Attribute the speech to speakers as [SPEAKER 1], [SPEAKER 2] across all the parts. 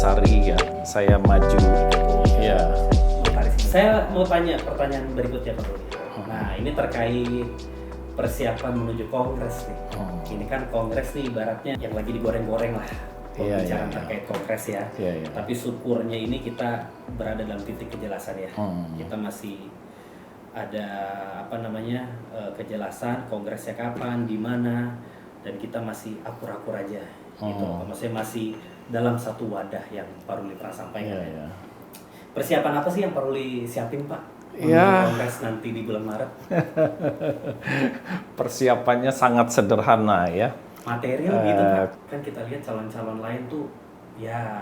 [SPEAKER 1] Antasari ya, saya maju. Ya.
[SPEAKER 2] Saya mau tanya pertanyaan berikutnya Pak Ruli. Nah ini terkait persiapan menuju kongres nih. Ini kan kongres nih ibaratnya yang lagi digoreng-goreng lah. Pembicaraan terkait kongres ya. Tapi syukurnya ini kita berada dalam titik kejelasan ya. Kita masih ada kejelasan kongresnya kapan, di mana, dan kita masih akur-akur aja. Gitu. Maksudnya masih dalam satu wadah yang Pak Ruli pernah sampaikan. Persiapan apa sih yang Pak Ruli siapin Pak? Untuk kongres nanti di bulan Maret.
[SPEAKER 1] Persiapannya sangat sederhana ya.
[SPEAKER 2] Material gitu Pak. Kan kita lihat calon-calon lain tuh ya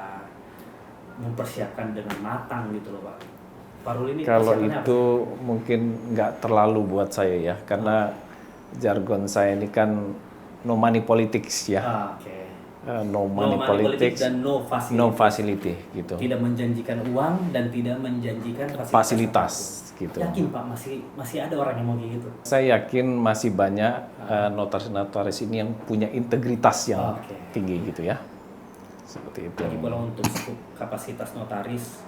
[SPEAKER 2] mempersiapkan dengan matang gitu loh Pak. Pak Ruli ini
[SPEAKER 1] kalau
[SPEAKER 2] persiapannya
[SPEAKER 1] itu apa? Mungkin nggak terlalu buat saya ya, karena jargon saya ini kan no money politics ya. No money politics
[SPEAKER 2] dan no facility.
[SPEAKER 1] No facility gitu.
[SPEAKER 2] Tidak menjanjikan uang dan tidak menjanjikan
[SPEAKER 1] fasilitas gitu.
[SPEAKER 2] Yakin Pak masih ada orang yang mau gitu?
[SPEAKER 1] Saya yakin masih banyak notaris-notaris ini yang punya integritas yang tinggi gitu ya. Seperti itu.
[SPEAKER 2] Jadi kalau untuk kapasitas notaris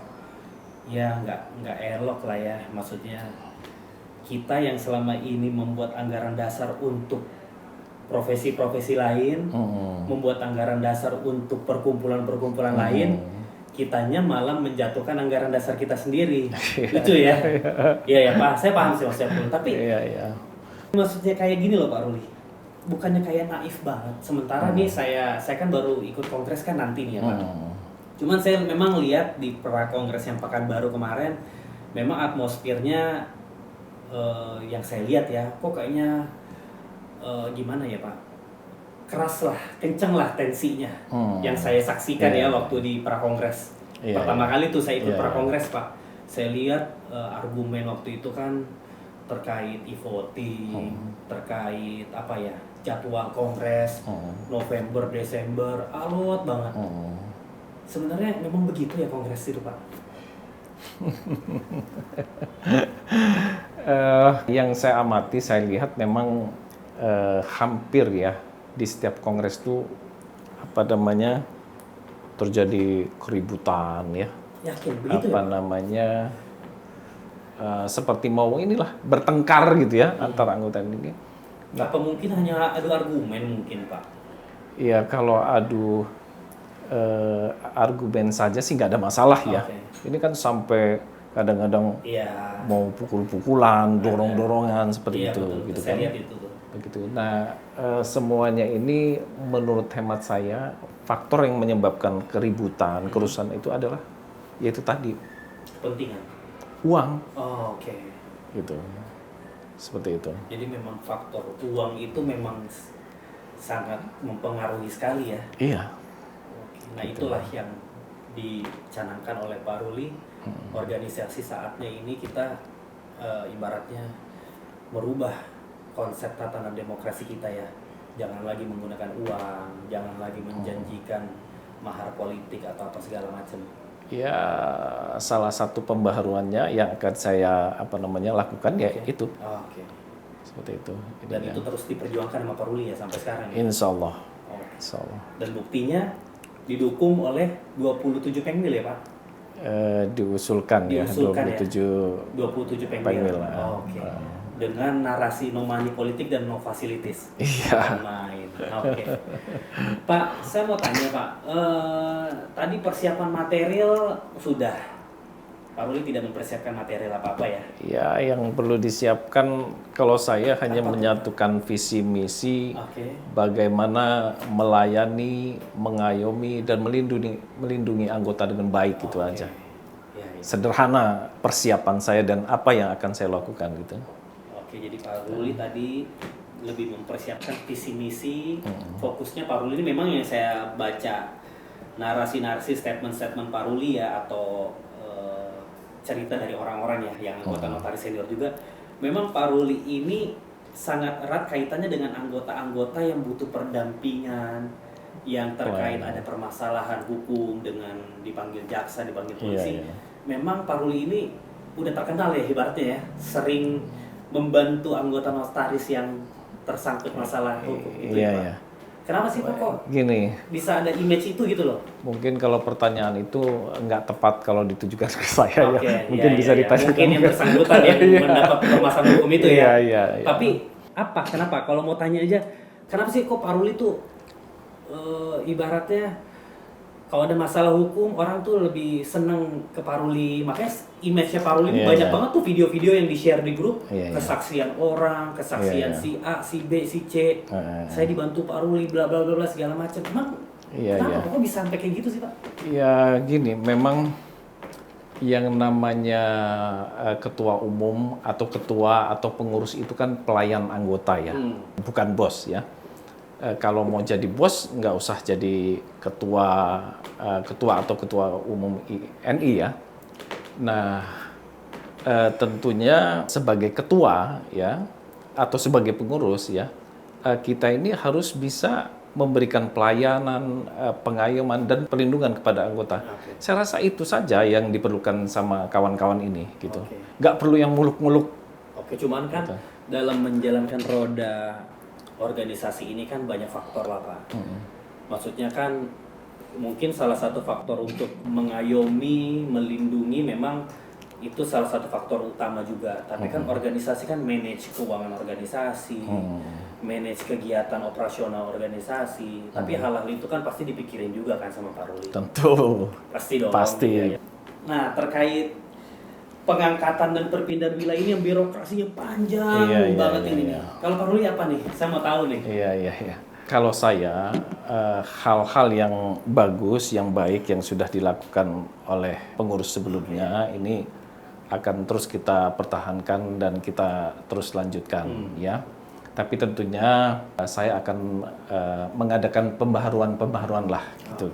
[SPEAKER 2] ya nggak elok lah ya, maksudnya kita yang selama ini membuat anggaran dasar untuk profesi-profesi lain, membuat anggaran dasar untuk perkumpulan-perkumpulan lain, kitanya malah menjatuhkan anggaran dasar kita sendiri. Lucu ya? Iya ya Pak, saya paham sih maksudnya. Tapi maksudnya kayak gini loh Pak Ruli, bukannya kayak naif banget. Sementara nih saya kan baru ikut kongres kan nanti nih ya Pak. Cuman saya memang lihat di pra-kongres yang Pekanbaru kemarin, memang atmosfernya yang saya lihat ya, kok kayaknya gimana ya Pak, keras lah, kenceng lah tensinya yang saya saksikan ya waktu di prakongres pertama kali tuh saya ikut prakongres Pak. Saya lihat argumen waktu itu kan terkait e-voting, terkait apa ya, jadwal kongres November, Desember, alot banget. Sebenarnya memang begitu ya kongres itu Pak?
[SPEAKER 1] Yang saya amati, saya lihat memang hampir ya di setiap kongres itu terjadi keributan ya.
[SPEAKER 2] Yakin begitu
[SPEAKER 1] seperti mau bertengkar gitu ya antara anggota ini.
[SPEAKER 2] Apa mungkin hanya adu argumen mungkin Pak? Iya,
[SPEAKER 1] kalau adu argumen saja sih nggak ada masalah ya. Ini kan sampai kadang-kadang mau pukul-pukulan, dorong-dorongan seperti itu,
[SPEAKER 2] betul.
[SPEAKER 1] gitu
[SPEAKER 2] Saya
[SPEAKER 1] kan.
[SPEAKER 2] lihat itu.
[SPEAKER 1] Begitu. Nah, semuanya ini menurut hemat saya faktor yang menyebabkan keributan, kerusuhan itu adalah yaitu tadi
[SPEAKER 2] kepentingan,
[SPEAKER 1] uang. Gitu. Seperti itu.
[SPEAKER 2] Jadi memang faktor uang itu memang sangat mempengaruhi sekali ya.
[SPEAKER 1] Iya.
[SPEAKER 2] Nah, itulah yang dicanangkan oleh Pak Ruli. Organisasi saatnya ini kita ibaratnya merubah konsep tatanan demokrasi kita ya. Jangan lagi menggunakan uang, jangan lagi menjanjikan mahar politik atau apa segala macam.
[SPEAKER 1] Ya, salah satu pembaharuannya yang akan saya lakukan ya itu. Seperti itu.
[SPEAKER 2] Dan itu terus diperjuangkan sama Pak Ruli ya sampai sekarang. Ya?
[SPEAKER 1] Insya Allah.
[SPEAKER 2] Dan buktinya didukung oleh 27 Pengmil ya Pak?
[SPEAKER 1] Diusulkan ya 27
[SPEAKER 2] Pengmil. Dengan narasi no money politik dan no facilities. Pak, saya mau tanya Pak, tadi persiapan material sudah, Pak Ruli tidak mempersiapkan material apa-apa ya?
[SPEAKER 1] Ya, yang perlu disiapkan kalau saya hanya menyatukan visi misi, bagaimana melayani, mengayomi dan melindungi anggota dengan baik itu aja. Sederhana persiapan saya dan apa yang akan saya lakukan gitu.
[SPEAKER 2] Jadi Pak Ruli tadi lebih mempersiapkan visi misi, fokusnya Pak Ruli ini memang yang saya baca narasi-narasi statement-statement Pak Ruli ya, atau cerita dari orang-orang ya yang anggota notaris senior juga, memang Pak Ruli ini sangat erat kaitannya dengan anggota-anggota yang butuh pendampingan, yang terkait ada permasalahan hukum dengan dipanggil jaksa, dipanggil polisi. Memang Pak Ruli ini udah terkenal ya ibaratnya ya, sering membantu anggota notaris yang tersangkut masalah hukum itu ya Pak. Kenapa sih Pak kok
[SPEAKER 1] Gini,
[SPEAKER 2] bisa ada image itu gitu loh?
[SPEAKER 1] mungkin kalau pertanyaan itu nggak tepat kalau ditujukan ke saya
[SPEAKER 2] Oke,
[SPEAKER 1] ya. Mungkin
[SPEAKER 2] iya,
[SPEAKER 1] bisa
[SPEAKER 2] iya, iya.
[SPEAKER 1] ditanyakan.
[SPEAKER 2] Mungkin yang bersangkutan yang mendapat permasalahan hukum itu
[SPEAKER 1] Iya,
[SPEAKER 2] ya.
[SPEAKER 1] iya, iya.
[SPEAKER 2] Tapi apa? Kenapa? Kalau mau tanya aja, kenapa sih kok Pak Ruli tuh ibaratnya kalau ada masalah hukum orang tuh lebih seneng ke Pak Ruli. Makanya image-nya Pak Ruli ini
[SPEAKER 1] Iya,
[SPEAKER 2] banyak
[SPEAKER 1] iya.
[SPEAKER 2] banget tuh video-video yang di-share di grup,
[SPEAKER 1] Iya, iya.
[SPEAKER 2] kesaksian orang, kesaksian
[SPEAKER 1] Iya, iya.
[SPEAKER 2] si A, si B, si C. Saya dibantu Pak Ruli, bla bla bla bla segala macam. Emang
[SPEAKER 1] Iya,
[SPEAKER 2] kenapa
[SPEAKER 1] iya.
[SPEAKER 2] kok bisa sampai kayak gitu sih Pak?
[SPEAKER 1] Ya gini, memang yang namanya ketua umum atau ketua atau pengurus itu kan pelayan anggota ya, bukan bos ya. Kalau mau jadi bos nggak usah jadi ketua atau ketua umum NI ya. Nah, tentunya sebagai ketua ya atau sebagai pengurus ya, kita ini harus bisa memberikan pelayanan, pengayoman dan perlindungan kepada anggota.
[SPEAKER 2] Oke.
[SPEAKER 1] Saya rasa itu saja yang diperlukan sama kawan-kawan ini gitu.
[SPEAKER 2] Oke.
[SPEAKER 1] Nggak perlu yang muluk-muluk.
[SPEAKER 2] Oke, cuman kan
[SPEAKER 1] Gitu.
[SPEAKER 2] dalam menjalankan roda organisasi ini kan banyak faktor lah Pak. Maksudnya kan mungkin salah satu faktor untuk mengayomi, melindungi memang itu salah satu faktor utama juga. Tapi kan organisasi kan manage keuangan organisasi, manage kegiatan operasional organisasi. Tapi hal-hal itu kan pasti dipikirin juga kan sama Pak Ruli.
[SPEAKER 1] Tentu.
[SPEAKER 2] Pasti dong.
[SPEAKER 1] Pasti.
[SPEAKER 2] Iya. Nah, terkait pengangkatan dan perpindahan wilayah ini yang birokrasinya panjang
[SPEAKER 1] Iya, iya,
[SPEAKER 2] banget
[SPEAKER 1] iya,
[SPEAKER 2] ini.
[SPEAKER 1] iya.
[SPEAKER 2] Kalau Pak Ruli apa nih? Saya mau tahu nih.
[SPEAKER 1] Iya, iya, iya. Kalau saya, hal-hal yang bagus, yang baik, yang sudah dilakukan oleh pengurus sebelumnya, ini akan terus kita pertahankan dan kita terus lanjutkan, ya. Tapi tentunya saya akan mengadakan pembaharuan lah, gitu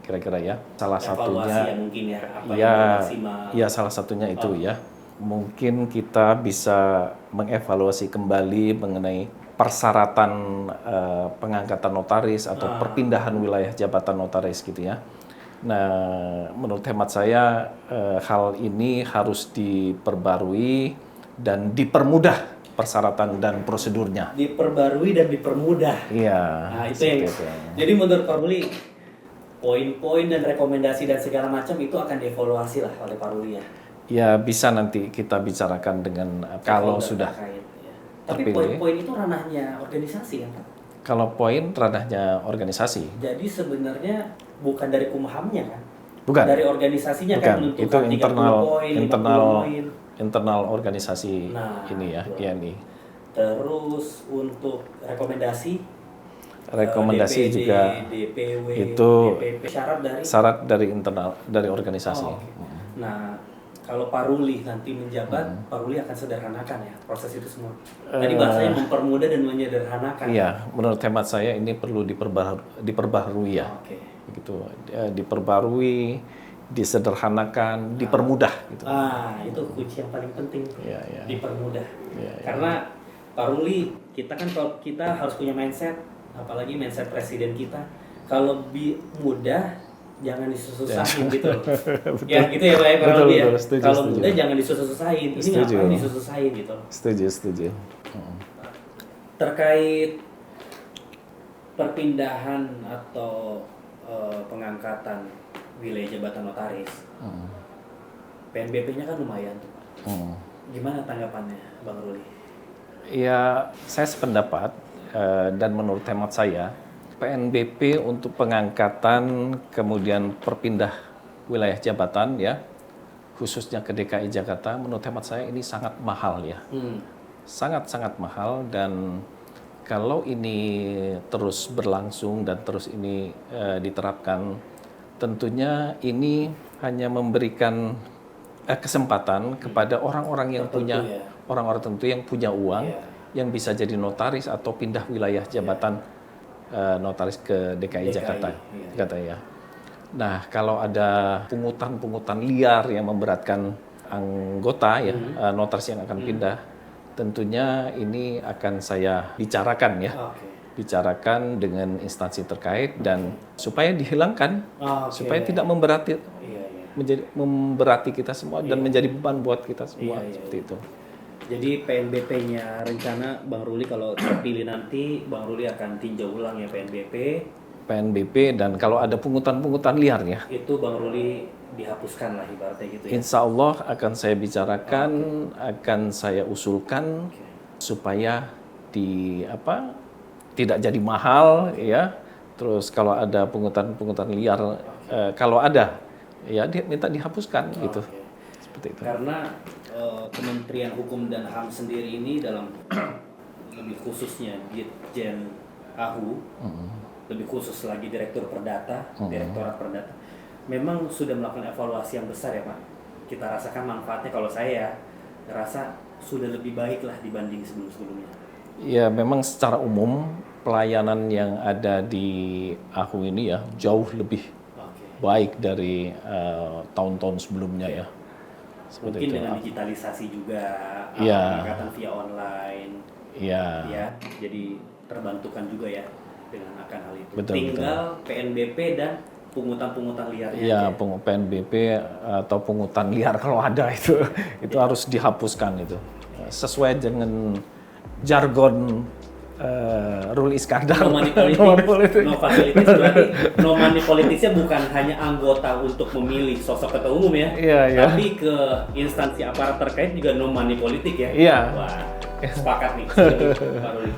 [SPEAKER 1] kira-kira ya. Salah
[SPEAKER 2] Evaluasi
[SPEAKER 1] satunya,
[SPEAKER 2] ya mungkin ya, apa
[SPEAKER 1] ya,
[SPEAKER 2] yang maksimal.
[SPEAKER 1] ya salah satunya itu ya. Mungkin kita bisa mengevaluasi kembali mengenai persyaratan pengangkatan notaris atau perpindahan wilayah jabatan notaris gitu ya. Nah, menurut hemat saya hal ini harus diperbarui dan dipermudah persyaratan dan prosedurnya.
[SPEAKER 2] Diperbarui dan dipermudah.
[SPEAKER 1] Iya.
[SPEAKER 2] Nah, itu yang.
[SPEAKER 1] seperti itu.
[SPEAKER 2] Jadi menurut Pak Ruli, poin-poin dan rekomendasi dan segala macam itu akan dievaluasi lah oleh Pak Ruli ya.
[SPEAKER 1] Ya bisa nanti kita bicarakan dengan kalau sudah
[SPEAKER 2] terkait, ya. Tapi
[SPEAKER 1] terpilih.
[SPEAKER 2] poin-poin itu ranahnya organisasi kan Pak?
[SPEAKER 1] Kalau poin ranahnya organisasi.
[SPEAKER 2] Jadi sebenarnya bukan dari kumhamnya kan?
[SPEAKER 1] Bukan.
[SPEAKER 2] Dari organisasinya kan
[SPEAKER 1] Bukan.
[SPEAKER 2] menentukan
[SPEAKER 1] Itu internal
[SPEAKER 2] 30 poin, 50
[SPEAKER 1] internal
[SPEAKER 2] poin.
[SPEAKER 1] internal organisasi
[SPEAKER 2] Nah,
[SPEAKER 1] ini ya,
[SPEAKER 2] betul.
[SPEAKER 1] INI.
[SPEAKER 2] Terus untuk rekomendasi
[SPEAKER 1] Rekomendasi
[SPEAKER 2] DPD,
[SPEAKER 1] juga
[SPEAKER 2] DPW,
[SPEAKER 1] itu
[SPEAKER 2] DPP,
[SPEAKER 1] syarat dari internal dari organisasi.
[SPEAKER 2] Oh, oke. Nah, kalau Pak Ruli nanti menjabat, Pak Ruli akan sederhanakan ya proses itu semua. Tadi bahasanya mempermudah dan menyederhanakan.
[SPEAKER 1] Iya, menurut hemat saya ini perlu diperbaharui ya.
[SPEAKER 2] Oke.
[SPEAKER 1] Begitu. Diperbarui, disederhanakan, dipermudah gitu.
[SPEAKER 2] Itu kunci yang paling penting.
[SPEAKER 1] Iya, iya.
[SPEAKER 2] Dipermudah.
[SPEAKER 1] Iya, iya.
[SPEAKER 2] Karena Pak Ruli, kita kan kalau kita harus punya mindset, apalagi mindset presiden kita, kalau mudah jangan disusah-susahin gitu. Ya gitu ya Pak ya, Pak
[SPEAKER 1] Betul,
[SPEAKER 2] Ruli ya.
[SPEAKER 1] betul, setuju,
[SPEAKER 2] Kalau
[SPEAKER 1] setuju.
[SPEAKER 2] mudah jangan disusah-susahin. Ini
[SPEAKER 1] Setuju.
[SPEAKER 2] ngapain disusah-susahin gitu.
[SPEAKER 1] Setuju.
[SPEAKER 2] Terkait perpindahan atau pengangkatan wilayah jabatan notaris, PNBP-nya kan lumayan tuh Pak. Gimana tanggapannya Bang Ruli?
[SPEAKER 1] Ya, saya sependapat dan menurut hemat saya, PNBP untuk pengangkatan kemudian perpindah wilayah jabatan ya, khususnya ke DKI Jakarta, menurut hemat saya ini sangat mahal ya. Sangat-sangat mahal, dan kalau ini terus berlangsung dan terus ini diterapkan, tentunya ini hanya memberikan kesempatan kepada orang-orang yang punya orang-orang tertentu yang punya uang, yang bisa jadi notaris atau pindah wilayah jabatan notaris ke DKI Jakarta, ya. Nah, kalau ada pungutan-pungutan liar yang memberatkan anggota ya, notaris yang akan pindah, tentunya ini akan saya bicarakan ya. Bicarakan dengan instansi terkait dan supaya dihilangkan, supaya tidak memberati kita semua dan menjadi beban buat kita semua seperti itu.
[SPEAKER 2] Jadi PNBP-nya rencana Bang Ruli kalau terpilih nanti, Bang Ruli akan tinjau ulang ya
[SPEAKER 1] PNBP, dan kalau ada pungutan-pungutan liar ya,
[SPEAKER 2] itu Bang Ruli dihapuskan lah ibaratnya gitu ya.
[SPEAKER 1] insya Allah akan saya bicarakan, akan saya usulkan supaya tidak jadi mahal ya. Terus kalau ada pungutan-pungutan liar, kalau ada ya minta dihapuskan gitu. Seperti itu.
[SPEAKER 2] Karena Kementerian Hukum dan HAM sendiri ini dalam lebih khususnya Ditjen AHU, lebih khusus lagi Direktur Perdata, Direktorat Perdata, memang sudah melakukan evaluasi yang besar ya Pak. Kita rasakan manfaatnya, kalau saya rasa sudah lebih baik lah dibanding sebelum-sebelumnya.
[SPEAKER 1] Ya memang secara umum pelayanan yang ada di AHU ini ya jauh lebih baik dari tahun-tahun sebelumnya ya.
[SPEAKER 2] Seperti mungkin itu. Dengan digitalisasi juga, pengangkatan via online, ya, jadi terbantukan juga ya dengan akan hal itu. Tinggal PNBP dan pungutan-pungutan liarnya.
[SPEAKER 1] Iya, PNBP atau pungutan liar kalau ada itu harus dihapuskan itu. Sesuai dengan jargon Ruli Iskandar.
[SPEAKER 2] No money politics, no facilities, berarti no money politicsnya bukan hanya anggota untuk memilih sosok ketua umum ya, tapi ke instansi aparat terkait juga no money politik ya.
[SPEAKER 1] Iya.
[SPEAKER 2] Wah, sepakat nih, Pak Ruli.